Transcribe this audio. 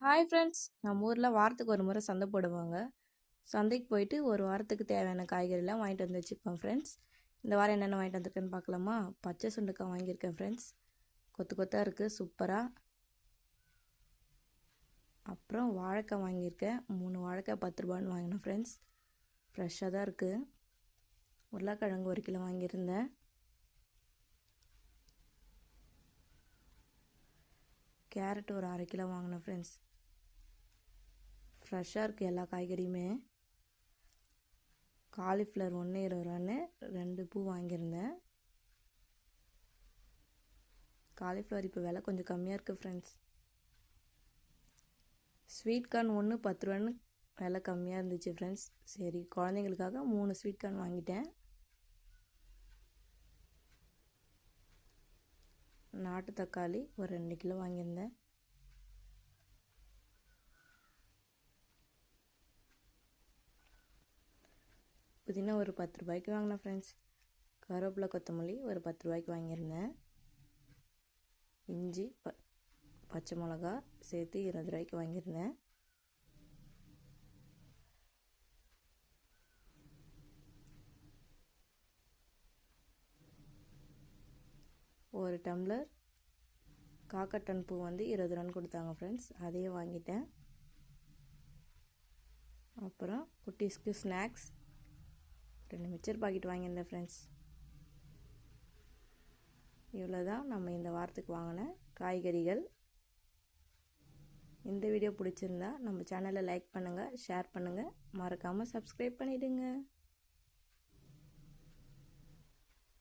Hi friends, நம்ம ஊரில் வாரத்துக்கு ஒரு முறை சந்தை போடுவாங்க. சந்தைக்கு போயிட்டு ஒரு வாரத்துக்கு தேவையான காய்கறிலாம் வாங்கிட்டு வந்து வச்சுப்போம் ஃப்ரெண்ட்ஸ். இந்த வாரம் என்னென்ன வாங்கிட்டு வந்திருக்கேன்னு பார்க்கலாமா? பச்சை சுண்டைக்காய் வாங்கியிருக்கேன் ஃப்ரெண்ட்ஸ். கொத்து கொத்தாக இருக்குது, சூப்பராக. அப்புறம் வாழைக்காய் வாங்கியிருக்கேன். 3 வாழைக்காய் 10 ரூபான்னு வாங்கினேன் ஃப்ரெண்ட்ஸ். ஃப்ரெஷ்ஷாக தான் இருக்குது. உருளைக்கிழங்கு 1 கிலோ வாங்கியிருந்தேன். கேரட் ஒரு 1/2 கிலோ வாங்கினேன் ஃப்ரெண்ட்ஸ். ஃப்ரெஷ்ஷாக இருக்குது எல்லா காய்கறியுமே. காலிஃப்ளவர் 1 20 ரூபான்னு 2 பூ வாங்கியிருந்தேன். காலிஃப்ளவர் இப்போ விலை கொஞ்சம் கம்மியாக இருக்குது ஃப்ரெண்ட்ஸ். ஸ்வீட் கார்ன் 1 10 ரூபான்னு விலை கம்மியாக இருந்துச்சு ஃப்ரெண்ட்ஸ். சரி, குழந்தைங்களுக்காக 3 ஸ்வீட் கார்ன் வாங்கிட்டேன். நாட்டு தக்காளி ஒரு 2 கிலோ வாங்கியிருந்தேன். புதினா ஒரு 10 ரூபாய்க்கு வாங்கினேன் ஃப்ரெண்ட்ஸ். கருவேப்பிலை கொத்தமல்லி ஒரு 10 ரூபாய்க்கு வாங்கியிருந்தேன். இஞ்சி பச்சை மிளகா சேர்த்து 20 ரூபாய்க்கு வாங்கியிருந்தேன். ஒரு டம்ளர் காக்கட்டன் பூ 20 ரூபான்னு கொடுத்தாங்க ஃப்ரெண்ட்ஸ். அதையே வாங்கிட்டேன். அப்புறம் குட்டீஸ்க்கு ஸ்நாக்ஸ் 2 மிக்சர் பாக்கெட் வாங்கியிருந்தேன் ஃப்ரெண்ட்ஸ். இவ்வளோ தான் நம்ம இந்த வாரத்துக்கு வாங்கின காய்கறிகள். இந்த வீடியோ பிடிச்சிருந்தா நம்ம சேனலை லைக் பண்ணுங்கள், ஷேர் பண்ணுங்கள், மறக்காமல் சப்ஸ்கிரைப் பண்ணிவிடுங்க.